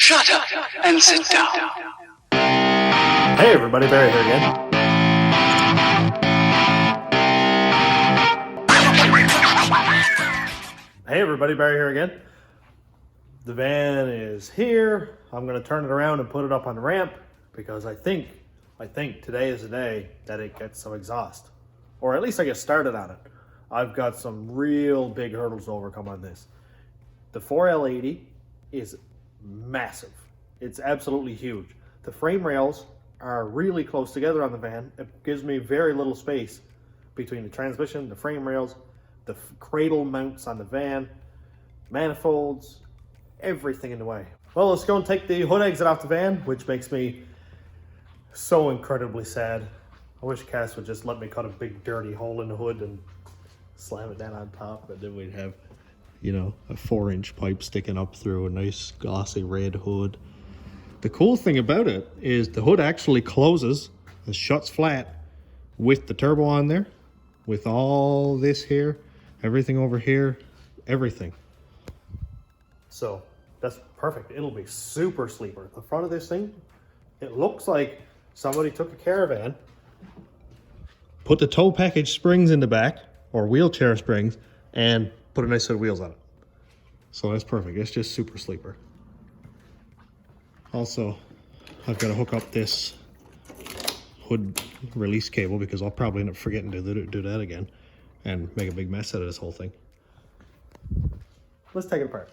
Shut up and sit down. Hey everybody, Barry here again. Hey everybody, Barry here again. The van is here. I'm going to turn it around and put it up on the ramp because I think today is the day that it gets some exhaust. Or at least I get started on it. I've got some real big hurdles to overcome on this. The 4L80 is massive. It's absolutely huge. The frame rails are really close together on the van. It gives me very little space between the transmission, the frame rails, the cradle mounts on the van, manifolds, everything in the way. Well, let's go and take the hood exit off the van, which makes me so incredibly sad. I wish Cass would just let me cut a big dirty hole in the hood and slam it down on top, but then we'd have, you know, a 4-inch pipe sticking up through a nice glossy red hood. The cool thing about it is the hood actually closes and shuts flat with the turbo on there, with all this here, everything over here, everything. So that's perfect. It'll be super sleeper. The front of this thing, it looks like somebody took a Caravan, put the tow package springs in the back, or wheelchair springs, and put a nice set of wheels on it. So that's perfect. It's just super sleeper. Also, I've got to hook up this hood release cable because I'll probably end up forgetting to do that again and make a big mess out of this whole thing. Let's take it apart.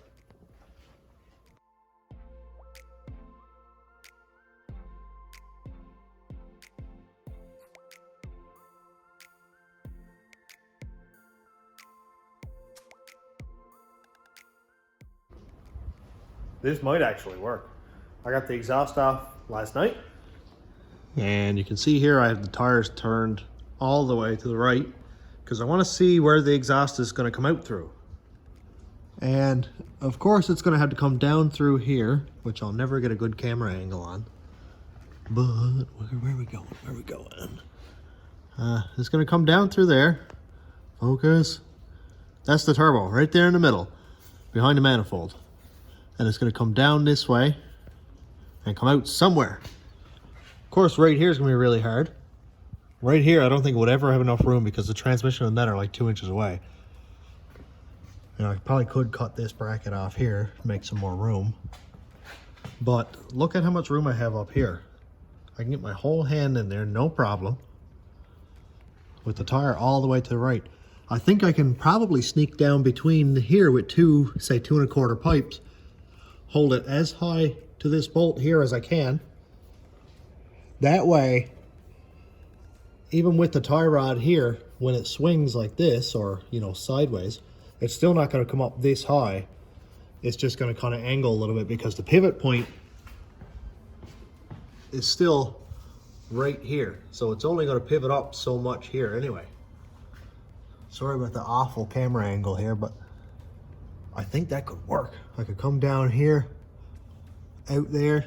This might actually work. I got the exhaust off last night. And you can see here I have the tires turned all the way to the right because I want to see where the exhaust is going to come out through. And of course it's going to have to come down through here, which I'll never get a good camera angle on. But where are we going? Where are we going? It's going to come down through there. Focus. That's the turbo right there in the middle, behind the manifold. And it's going to come down this way and come out somewhere. Of course, right here is going to be really hard. Right here, I don't think it would ever have enough room because the transmission and that are like 2 inches away. You know, I probably could cut this bracket off here, make some more room. But look at how much room I have up here. I can get my whole hand in there, no problem. With the tire all the way to the right. I think I can probably sneak down between here with two, say 2 1/4 pipes. Hold it as high to this bolt here as I can. That way, even with the tie rod here, when it swings like this or, you know, sideways, it's still not going to come up this high. It's just going to kind of angle a little bit because the pivot point is still right here. So it's only going to pivot up so much here anyway. Sorry about the awful camera angle here, but I think that could work. I could come down here, out there,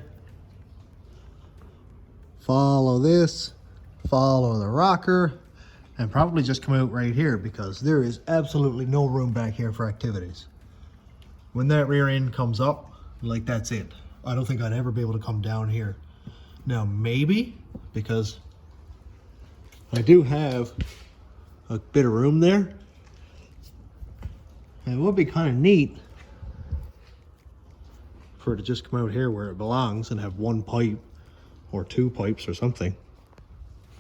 follow this, follow the rocker, and probably just come out right here because there is absolutely no room back here for activities. When that rear end comes up, like that's it. I don't think I'd ever be able to come down here. Now maybe, because I do have a bit of room there, it would be kind of neat for it to just come out here where it belongs and have 1 pipe or 2 pipes or something.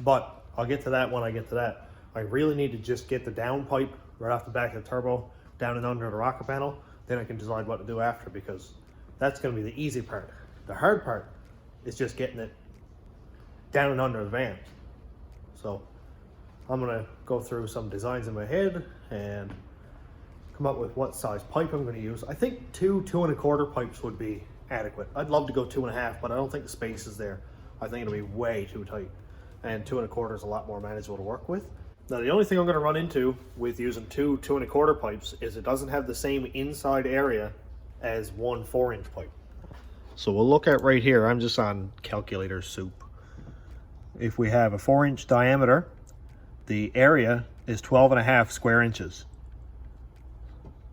But I'll get to that when I get to that. I really need to just get the downpipe right off the back of the turbo down and under the rocker panel. Then I can decide what to do after because that's going to be the easy part. The hard part is just getting it down and under the van. So I'm going to go through some designs in my head and come up with what size pipe I'm going to use. I think 2 2 1/4 pipes would be adequate. I'd love to go 2 1/2, but I don't think the space is there. I think it'll be way too tight. And 2 1/4 is a lot more manageable to work with. Now the only thing I'm going to run into with using 2 2 1/4 pipes is it doesn't have the same inside area as 1 4-inch pipe. So we'll look at right here, I'm just on calculator soup. If we have a 4-inch diameter, the area is 12 1/2 square inches.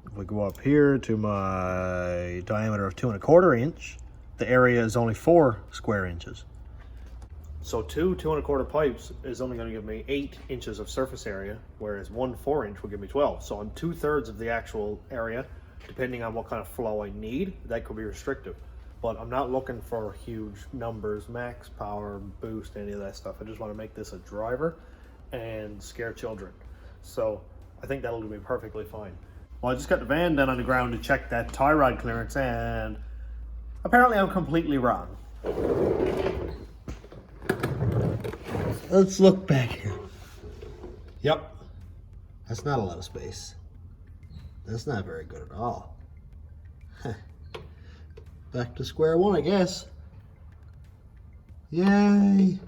If we go up here to my diameter of 2 1/4 inch, the area is only 4 square inches. So 2 2¼ pipes is only going to give me 8 inches of surface area, whereas 1 4-inch will give me 12. So on 2/3 of the actual area, depending on what kind of flow I need, that could be restrictive. But I'm not looking for huge numbers, max power, boost, any of that stuff. I just want to make this a driver and scare children. So I think that'll be perfectly fine. Well, I just got the van down on the ground to check that tie rod clearance, and apparently I'm completely wrong. Let's look back here. Yep, that's not a lot of space. That's not very good at all. Back to square one, I guess. Yay.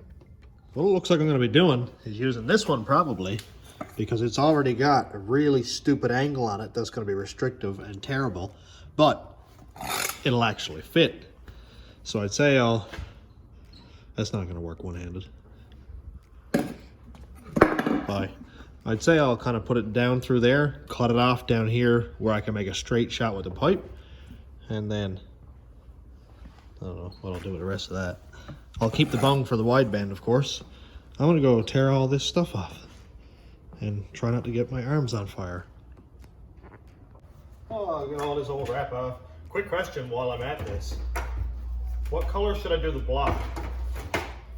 What it looks like I'm going to be doing is using this one probably, because it's already got a really stupid angle on it that's going to be restrictive and terrible, but it'll actually fit. So I'd say that's not going to work one-handed. Bye. I'd say I'll kind of put it down through there, cut it off down here where I can make a straight shot with the pipe, and then I don't know what I'll do with the rest of that. I'll keep the bung for the wideband, of course. I'm gonna go tear all this stuff off and try not to get my arms on fire. Oh, I'll get all this old wrap off. Quick question while I'm at this. What color should I do the block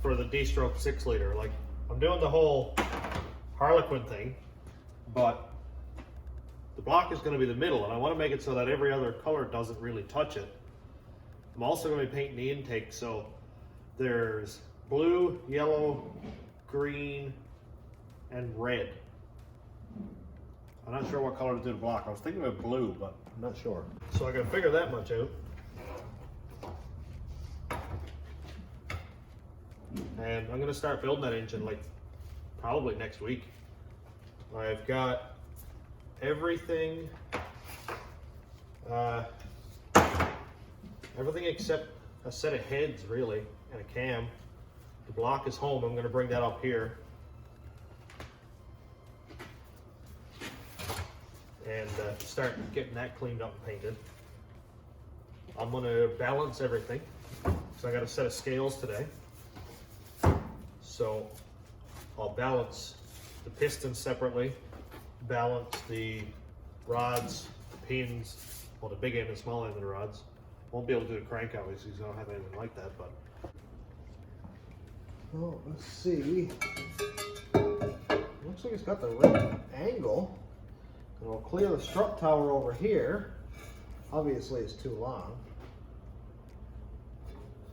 for the D-stroke 6-liter? Like, I'm doing the whole Harlequin thing, but the block is going to be the middle, and I want to make it so that every other color doesn't really touch it. I'm also going to be painting the intake, so there's blue, yellow, green, and red. I'm not sure what color to do the block. I was thinking of blue, but I'm not sure. So I got to figure that much out. And I'm going to start building that engine like probably next week. I've got everything except a set of heads really and a cam. The block is home. I'm going to bring that up here and start getting that cleaned up and painted. I'm going to balance everything, so I got a set of scales today. So I'll balance the pistons separately, balance the rods, the pins, well, the big end and small end of the rods. Won't be able to do the crank obviously because I don't have anything like that, but. Well, let's see. Looks like it's got the right angle. And we'll clear the strut tower over here. Obviously it's too long.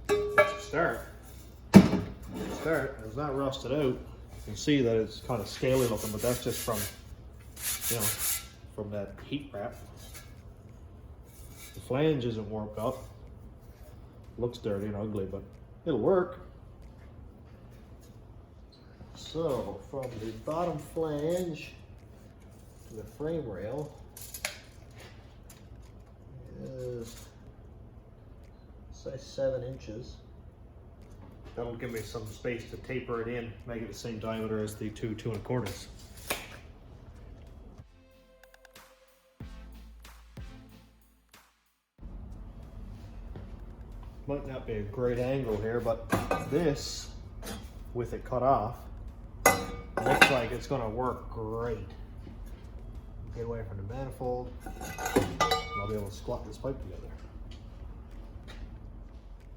Let's start. It's not rusted out. You can see that it's kind of scaly looking, but that's just from, from that heat wrap. The flange isn't warped up. Looks dirty and ugly, but it'll work. So from the bottom flange to the frame rail is, say, 7 inches. That'll give me some space to taper it in, make it the same diameter as the 2 2¼ Might not be a great angle here, but this, with it cut off, looks like it's going to work great. Get away from the manifold, and I'll be able to squat this pipe together.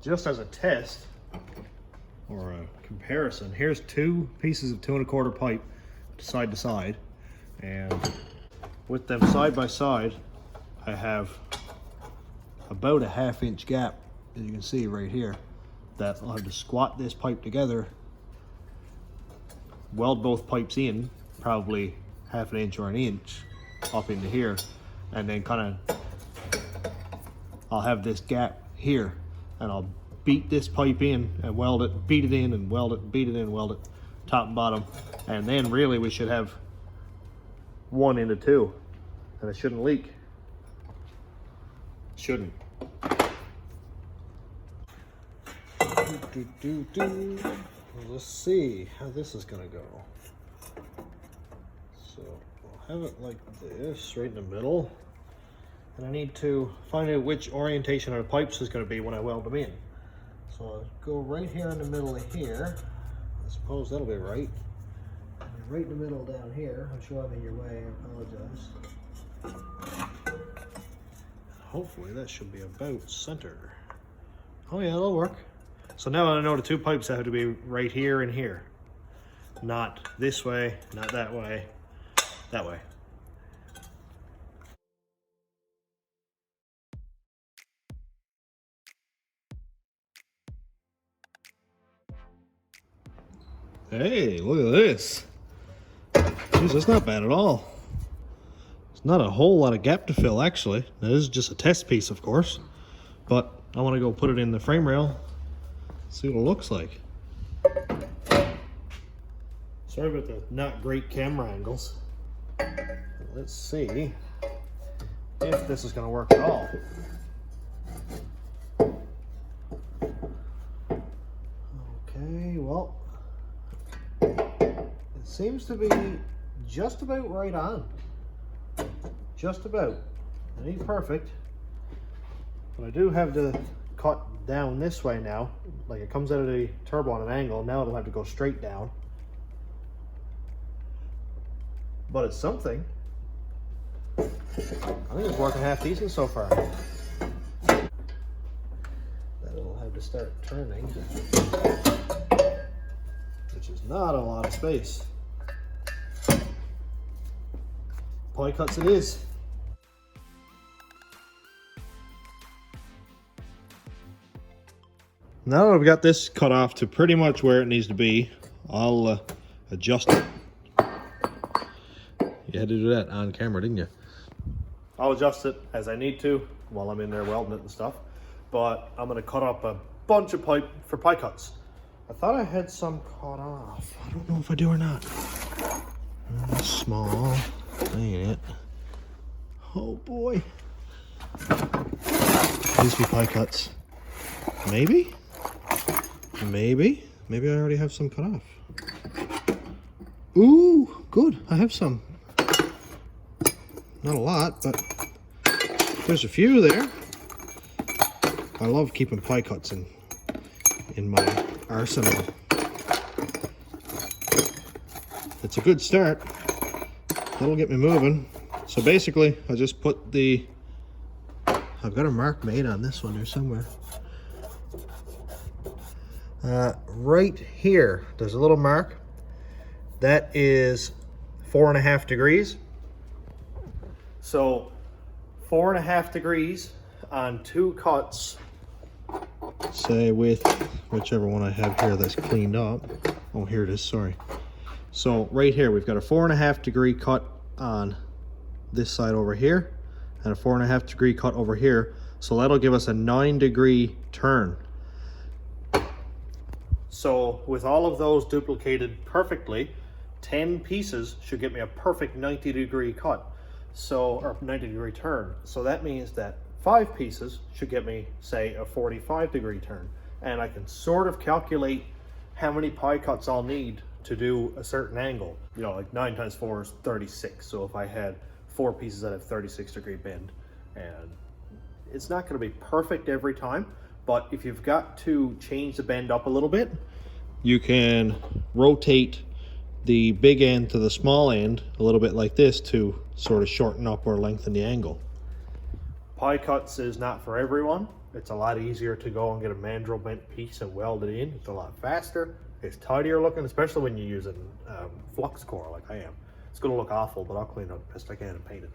Just as a test, or a comparison, here's 2 pieces of 2 1/4 pipe side to side, and with them side by side I have about a 1/2 inch gap, as you can see right here, that I'll have to squat this pipe together, weld both pipes in, probably 1/2 inch or 1 inch up into here, and then kind of I'll have this gap here, and I'll beat this pipe in and weld it, beat it in and weld it, beat it in and weld it, top and bottom, and then really we should have 1 into 2, and it shouldn't leak. Shouldn't. Let's see how this is gonna go. So we'll have it like this, right in the middle, and I need to find out which orientation of the pipes is going to be when I weld them in. So I'll go right here in the middle of here. I suppose that'll be right. And right in the middle down here. I'm sure I'm in your way, I apologize. Hopefully that should be about center. Oh yeah, that'll work. So now I know the two pipes have to be right here and here. Not this way, not that way, that way. Hey, look at this. Jeez, that's not bad at all. It's not a whole lot of gap to fill, actually. Now, this is just a test piece, of course. But I want to go put it in the frame rail, see what it looks like. Sorry about the not great camera angles. Let's see if this is going to work at all. Okay, well, it seems to be just about right on. Just about. It ain't perfect, but I do have to cut down this way now. Like it comes out of the turbo on an angle. Now it'll have to go straight down. But it's something. I think it's working half decent so far. That'll have to start turning, which is not a lot of space. Ply cuts it is. Now that I've got this cut off to pretty much where it needs to be, I'll adjust it. You had to do that on camera, didn't you? I'll adjust it as I need to while I'm in there welding it and stuff. But I'm going to cut up a bunch of pipe for pie cuts. I thought I had some cut off. I don't know if I do or not. That's small. Ain't it? Oh boy. These be pie cuts. Maybe? Maybe I already have some cut off. Ooh, good. I have some. Not a lot, but there's a few there. I love keeping pie cuts in my arsenal. It's a good start. That'll get me moving. So basically, I just put I've got a mark made on this one here somewhere. Right here, there's a little mark. That is 4.5 degrees. So 4.5 degrees on 2 cuts. Say with whichever one I have here that's cleaned up. Oh, here it is, sorry. So right here, we've got a 4.5 degree cut on this side over here and a 4.5 degree cut over here. So that'll give us a 9 degree turn. So with all of those duplicated perfectly, 10 pieces should get me a perfect 90 degree cut. So, or 90 degree turn. So that means that 5 pieces should get me, say, a 45 degree turn. And I can sort of calculate how many pie cuts I'll need to do a certain angle. You know, like 9 times 4 is 36. So if I had 4 pieces that have 36 degree bend, and it's not going to be perfect every time, but if you've got to change the bend up a little bit, you can rotate the big end to the small end a little bit like this to sort of shorten up or lengthen the angle. Pie cuts is not for everyone. It's a lot easier to go and get a mandrel bent piece and weld it in. It's a lot faster. It's tidier looking, especially when you're using flux core like I am. It's going to look awful, but I'll clean it up best I can and paint it.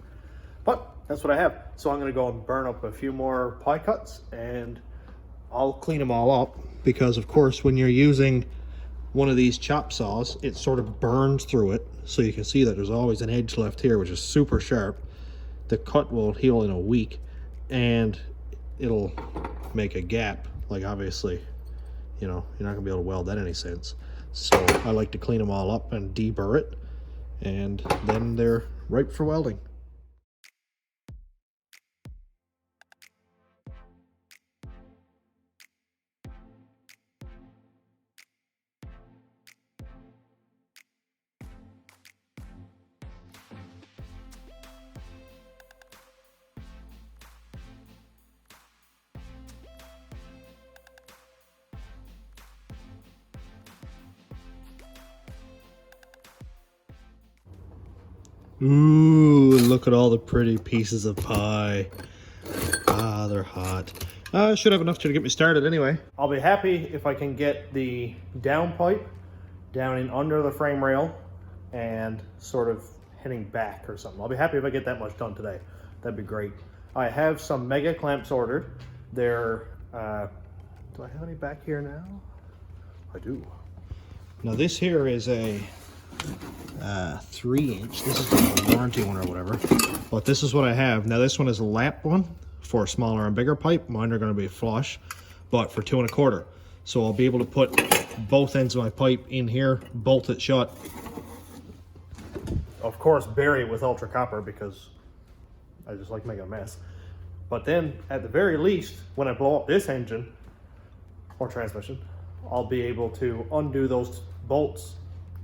But that's what I have. So I'm going to go and burn up a few more pie cuts and I'll clean them all up, because of course when you're using one of these chop saws, it sort of burns through it. So you can see that there's always an edge left here, which is super sharp. The cut will heal in a week and it'll make a gap. Like obviously, you know, you're not gonna be able to weld that any sense. So I like to clean them all up and deburr it, and then they're ripe for welding. Ooh, look at all the pretty pieces of pie. Ah, they're hot. I should have enough to get me started anyway. I'll be happy if I can get the downpipe down in under the frame rail and sort of heading back or something. I'll be happy if I get that much done today. That'd be great. I have some mega clamps ordered. They're, do I have any back here now? I do. Now this here is a 3-inch. This is a warranty one or whatever. But this is what I have. Now this one is a lap one for a smaller and bigger pipe. Mine are going to be flush, but for 2 1/4. So I'll be able to put both ends of my pipe in here, bolt it shut. Of course, bury it with ultra copper because I just like making a mess. But then, at the very least, when I blow up this engine or transmission, I'll be able to undo those bolts,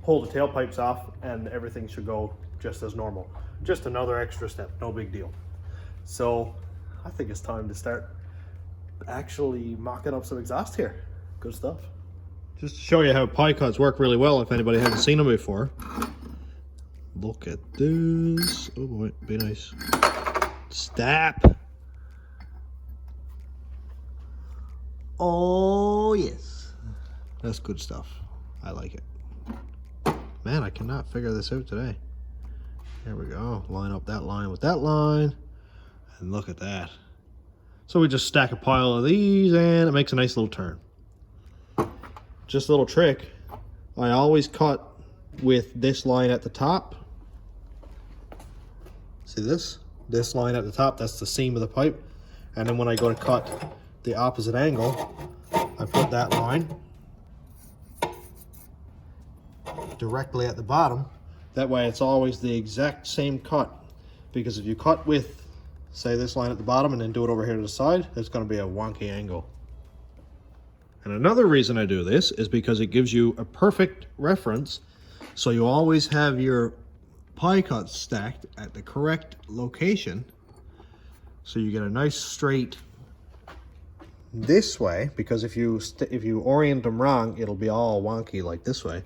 pull the tailpipes off, and everything should go just as normal. Just another extra step, no big deal. So I think it's time to start actually mocking up some exhaust here. Good stuff. Just to show you how pie cuts work really well if anybody hasn't seen them before. Look at this. Oh boy, be nice. Stop. Oh yes. That's good stuff. I like it. Man, I cannot figure this out today. There we go. Line up that line with that line. And look at that. So we just stack a pile of these and it makes a nice little turn. Just a little trick. I always cut with this line at the top. See this? This line at the top, that's the seam of the pipe. And then when I go to cut the opposite angle, I put that line directly at the bottom. That way it's always the exact same cut. Because if you cut with, say, this line at the bottom and then do it over here to the side, it's going to be a wonky angle. And another reason I do this is because it gives you a perfect reference, so you always have your pie cuts stacked at the correct location, so you get a nice straight this way, because if you orient them wrong, it'll be all wonky like this way,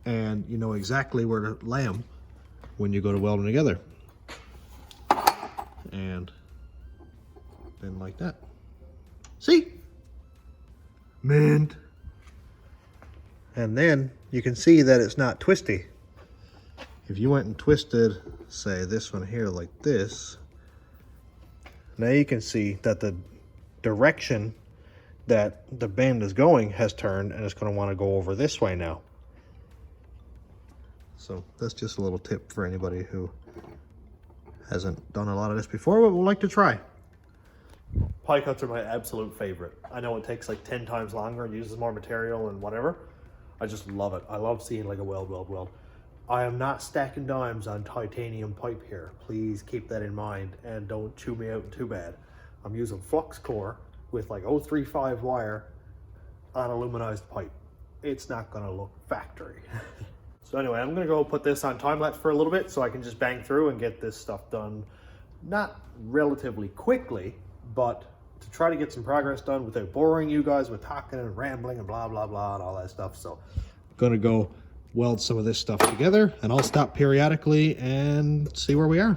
and you know exactly where to lay them when you go to weld them together. And then like that. See? Mint. And then you can see that it's not twisty. If you went and twisted, say, this one here like this, now you can see that the direction that the bend is going has turned, and it's going to want to go over this way now. So that's just a little tip for anybody who hasn't done a lot of this before but would like to try. Pie cuts are my absolute favorite. I know it takes like 10 times longer and uses more material and whatever. I just love it. I love seeing like a weld. I am not stacking dimes on titanium pipe here. Please keep that in mind and don't chew me out too bad. I'm using flux core with like 035 wire on aluminized pipe. It's not gonna look factory. So anyway, I'm gonna go put this on time lapse for a little bit so I can just bang through and get this stuff done, not relatively quickly, but to try to get some progress done without boring you guys with talking and rambling and blah, blah, blah, and all that stuff. So I'm gonna go weld some of this stuff together, and I'll stop periodically and see where we are.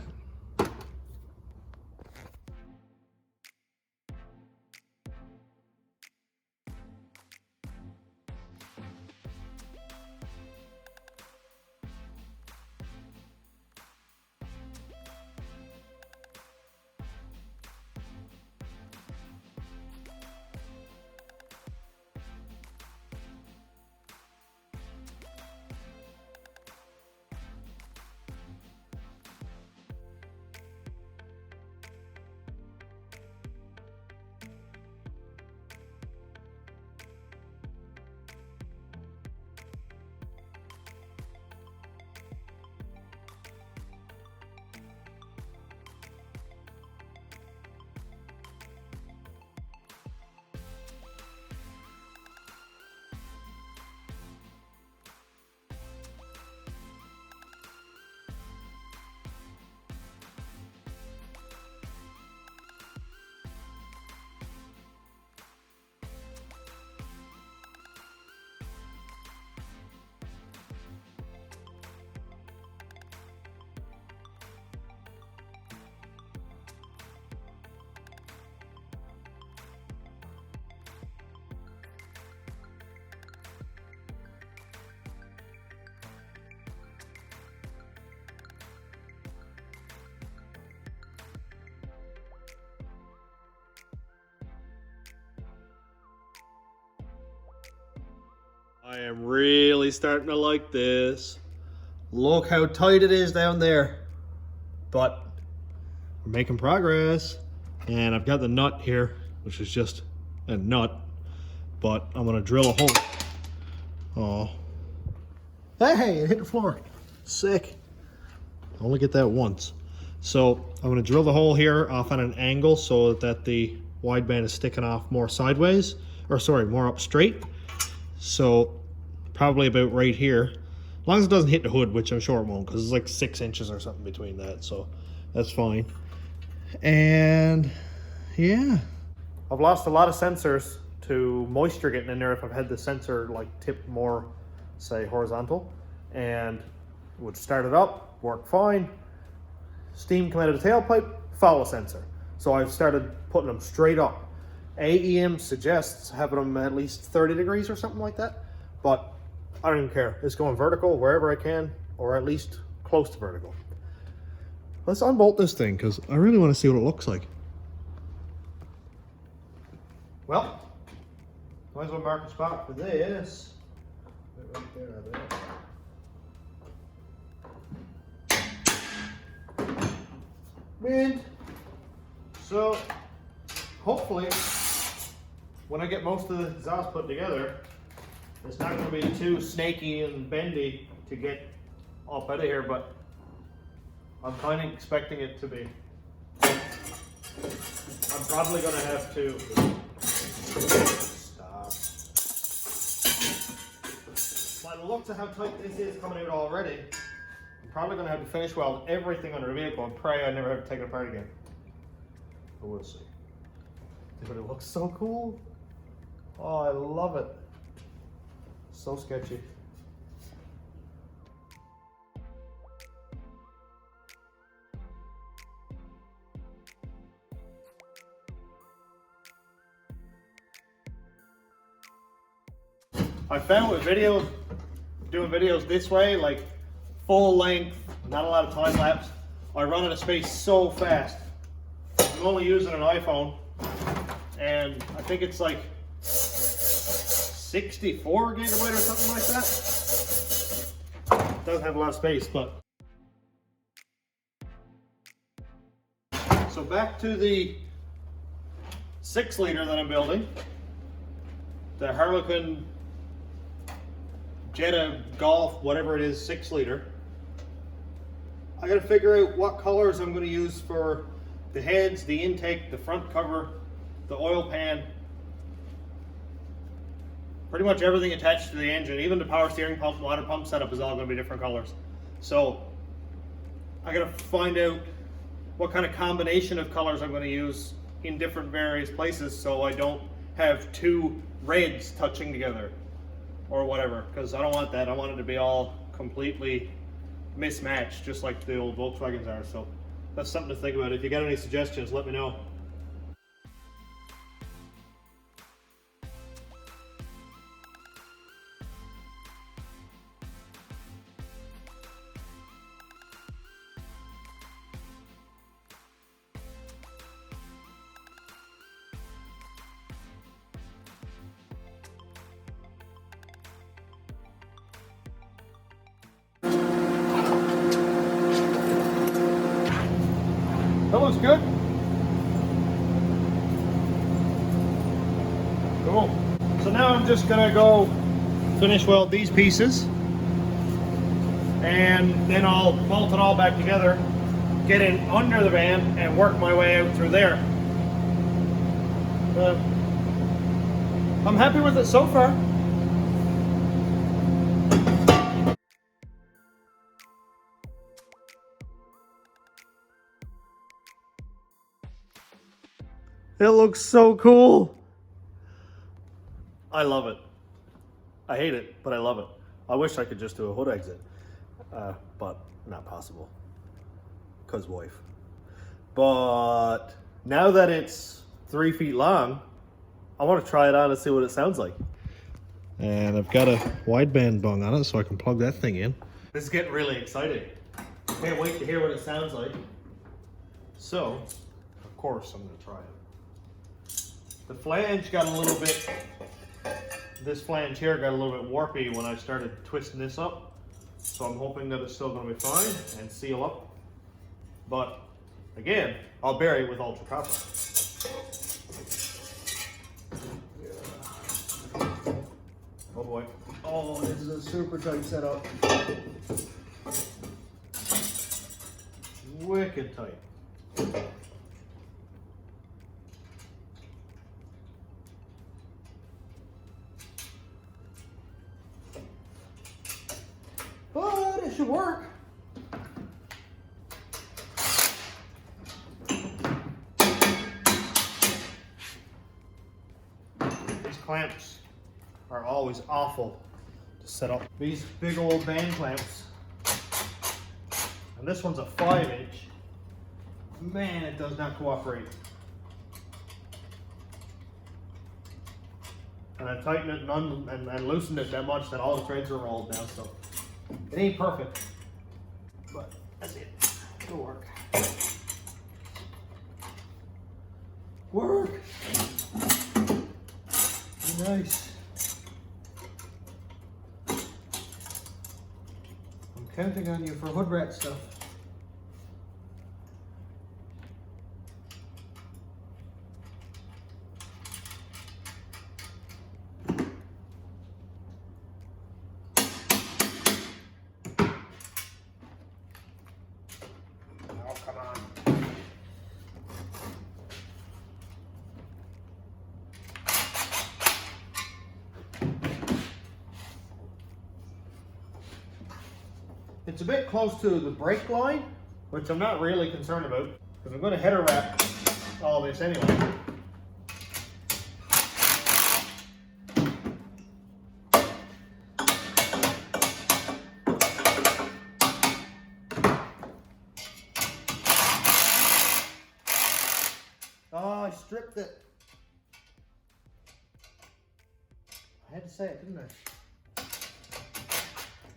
I am really starting to like this. Look how tight it is down there. But we're making progress. And I've got the nut here, which is just a nut. But I'm gonna drill a hole. Oh. Hey, it hit the floor. Sick. I only get that once. So I'm gonna drill the hole here off on an angle so that the wideband is sticking off more sideways, or sorry, more up straight. So probably about right here. As long as it doesn't hit the hood, which I'm sure it won't, because it's like 6 inches or something between that, so that's fine. And yeah, I've lost a lot of sensors to moisture getting in there if I've had the sensor like tipped more, say, horizontal, and would start it up, work fine. Steam come out of the tailpipe, follow sensor. So I've started putting them straight up. AEM suggests having them at least 30 degrees or something like that, but I don't even care. It's going vertical wherever I can, or at least close to vertical. Let's unbolt this thing, because I really want to see what it looks like. Well, might as well mark a spot for this. Right there. Wind. So, hopefully, when I get most of the exhaust put together, it's not going to be too snaky and bendy to get up out of here, but I'm kind of expecting it to be. I'm probably going to have to stop. By the looks of how tight this is coming out already, I'm probably going to have to finish weld everything under the vehicle and pray I never have to take it apart again. But we'll see. But it looks so cool. Oh, I love it. So sketchy. I found with videos, doing videos this way, like full length, not a lot of time lapse, I run out of space so fast. I'm only using an iPhone, and I think it's like 64 gigabyte or something like that. It doesn't have a lot of space, but. So back to the 6 liter that I'm building. The Harlequin Jetta Golf, whatever it is, 6 liter. I gotta figure out what colors I'm gonna use for the heads, the intake, the front cover, the oil pan. Pretty much everything attached to the engine, even the power steering pump, water pump setup is all going to be different colors. So I got to find out what kind of combination of colors I'm going to use in different various places so I don't have 2 reds touching together or whatever, because I don't want that. I want it to be all completely mismatched, just like the old Volkswagens are. So that's something to think about. If you got any suggestions, let me know. That looks good. Cool. So now I'm just gonna go finish weld these pieces, and then I'll bolt it all back together, get in under the van, and work my way out through there. I'm happy with it so far. It looks so cool. I love it. I hate it, but I love it. I wish I could just do a hood exit, but not possible, cause wife. But now that it's 3 feet long, I want to try it on and see what it sounds like. And I've got a wideband bung on it, so I can plug that thing in. This is getting really exciting. Can't wait to hear what it sounds like. So, of course, I'm gonna try it. The flange got a little bit this flange here got a little bit warpy when I started twisting this up. So I'm hoping that it's still going to be fine and seal up. But again, I'll bury it with ultra copper. Oh boy. Oh, this is a super tight setup. Wicked tight. But it should work. These clamps are always awful to set up. These big old band clamps. And this one's a 5-inch. Man, it does not cooperate. And I tightened it and loosened it that much that all the threads are rolled now, so it ain't perfect. But that's it. It'll work. Work! Nice. I'm counting on you for hood rat stuff. Oh, come on. It's a bit close to the brake line, which I'm not really concerned about, because I'm going to header wrap all this anyway. Oh, I stripped it. I had to say it, didn't I?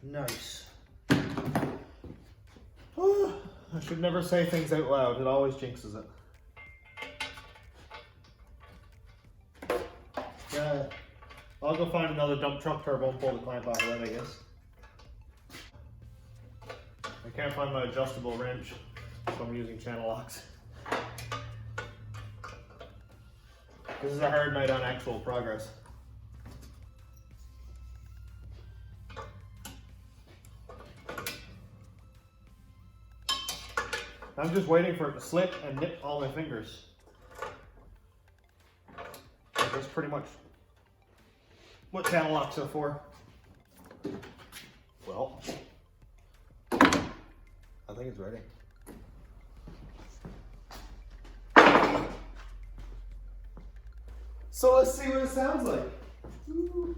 Nice. I should never say things out loud. It always jinxes it. Yeah, I'll go find another dump truck turbo and pull the clamp off of that, I guess. I can't find my adjustable wrench, so I'm using channel locks. This is a hard night on actual progress. I'm just waiting for it to slip and nip all my fingers. That's pretty much what channel locks are for. Well, I think it's ready. So let's see what it sounds like. Ooh.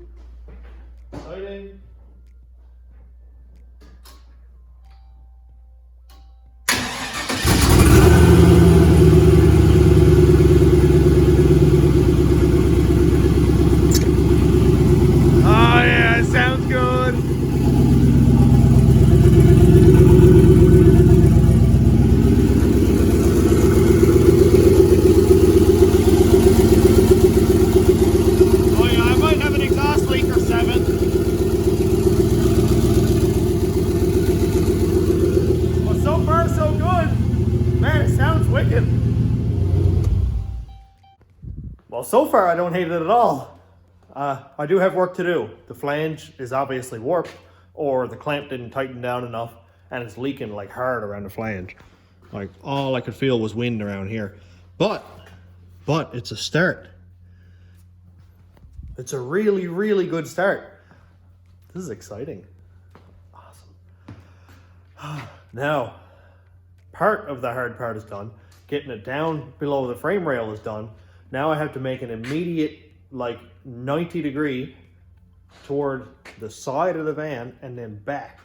Exciting. Well, so far I don't hate it at all. I do have work to do. The flange is obviously warped, or the clamp didn't tighten down enough and it's leaking like hard around the flange. Like all I could feel was wind around here. But it's a start. It's a really, really good start. This is exciting. Awesome. Now, part of the hard part is done. Getting it down below the frame rail is done. Now I have to make an immediate, like 90-degree toward the side of the van and then back.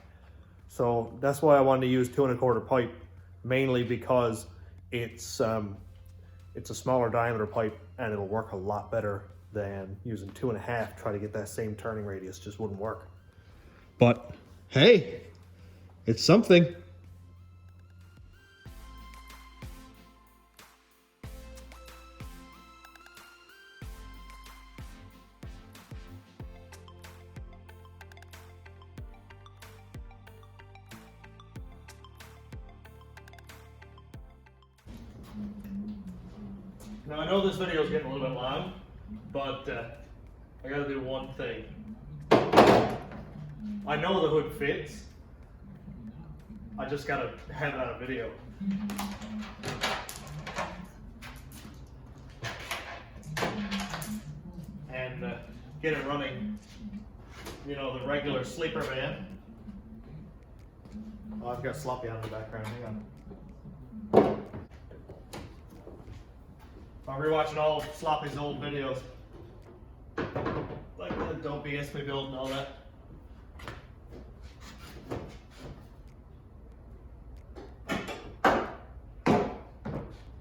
So that's why I wanted to use 2 1/4 pipe, mainly because it's a smaller diameter pipe and it'll work a lot better than using 2 1/2. Try to get that same turning radius, just wouldn't work. But hey, it's something. Now I know this video is getting a little bit long, but I gotta do one thing. I know the hood fits. I just gotta have it on a video. And get it running, you know, the regular sleeper van. Oh, I've got Sloppy on in the background, hang on. I'm rewatching all of Sloppy's old videos. Like the Don't BS Me build and all that. I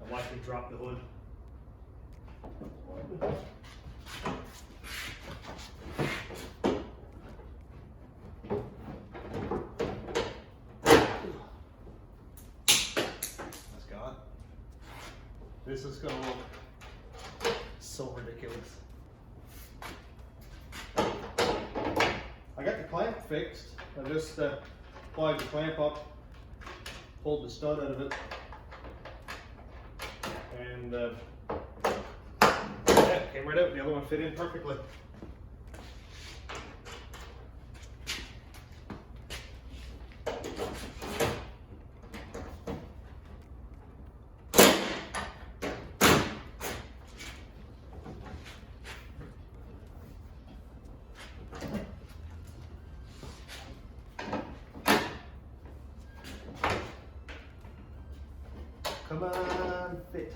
like to drop the hood. That's gone. This is gonna look so ridiculous. I got the clamp fixed. I just applied the clamp up, pulled the stud out of it, and yeah, came right out. The other one fit in perfectly. Come on, fit.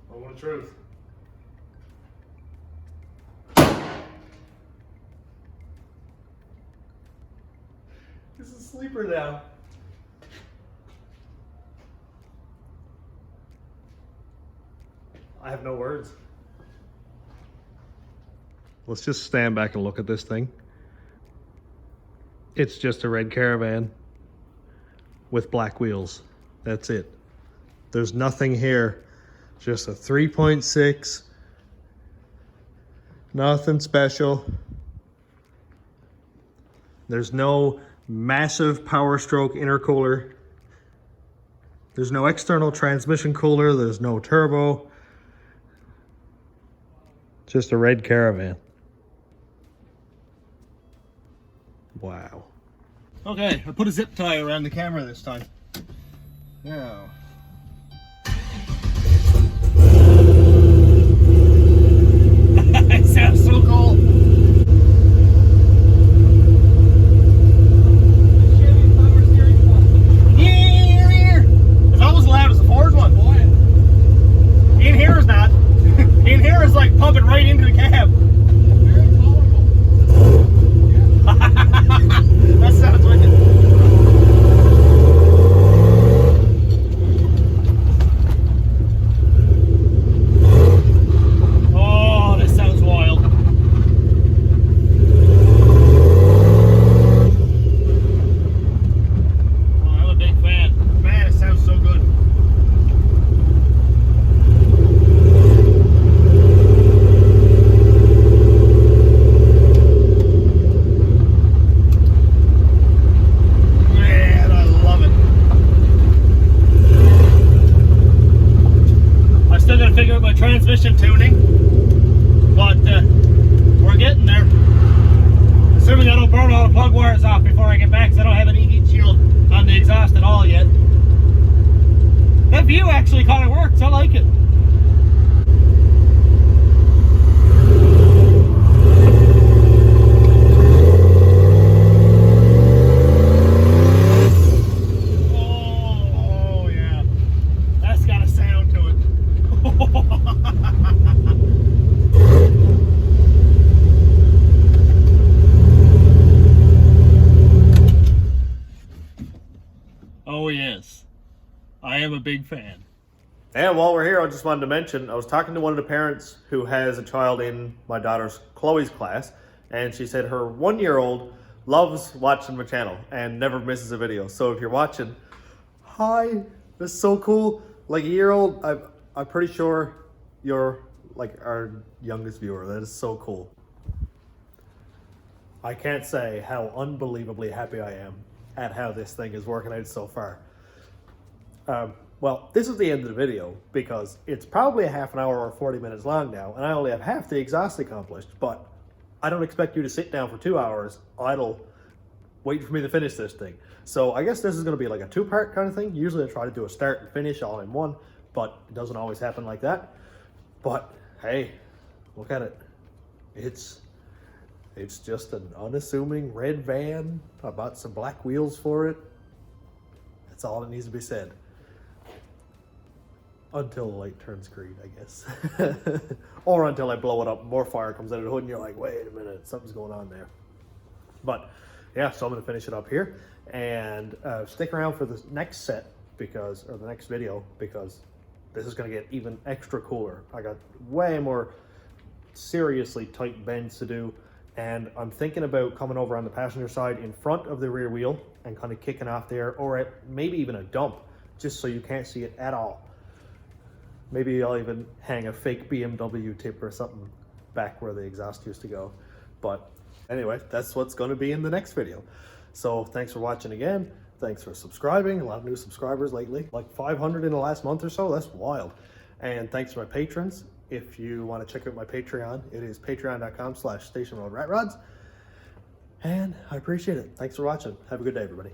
Moment of truth. This is a sleeper now. I have no words. Let's just stand back and look at this thing. It's just a red Caravan with black wheels. That's it. There's nothing here. Just a 3.6. Nothing special. There's no massive power stroke intercooler. There's no external transmission cooler. There's no turbo. Just a red Caravan. Wow. Okay, I put a zip tie around the camera this time. Now. It sounds so cool. Pumping right into the cab. Very tolerable. That sounds wicked. Oh, this sounds wild. Oh, I'm a big fan. Man, it sounds so good. Figure out my transmission tuning, but we're getting there. Assuming I don't burn all the plug wires off before I get back, because I don't have an heat shield on the exhaust at all yet. That view actually kind of works. I like it. Oh yeah, that's got a sound to it. Oh yes, I am a big fan. And while we're here, I just wanted to mention, I was talking to one of the parents who has a child in my daughter's Chloe's class, And she said her 1-year-old loves watching my channel and never misses a video. So if you're watching, hi, that's so cool. Like a year old, I'm pretty sure you're like our youngest viewer. That is so cool. I can't say how unbelievably happy I am at how this thing is working out so far. Well, this is the end of the video because it's probably a half an hour or 40 minutes long now, and I only have half the exhaust accomplished, but I don't expect you to sit down for 2 hours idle waiting for me to finish this thing. So I guess this is going to be like a 2-part kind of thing. Usually I try to do a start and finish all in one, but it doesn't always happen like that. But hey, look at it. It's just an unassuming red van. I bought some black wheels for it. That's all that needs to be said. Until the light turns green, I guess. Or until I blow it up, more fire comes out of the hood and you're like, wait a minute, something's going on there. But yeah, so I'm gonna finish it up here and stick around for the next set or the next video, because this is gonna get even extra cooler. I got way more seriously tight bends to do, and I'm thinking about coming over on the passenger side in front of the rear wheel and kind of kicking off there, or maybe even a dump, just so you can't see it at all. Maybe I'll even hang a fake BMW tip or something back where the exhaust used to go. But anyway, that's what's going to be in the next video. So thanks for watching again. Thanks for subscribing. A lot of new subscribers lately, like 500 in the last month or so. That's wild. And thanks to my patrons. If you want to check out my Patreon, it is patreon.com/stationroadratrods. And I appreciate it. Thanks for watching. Have a good day, everybody.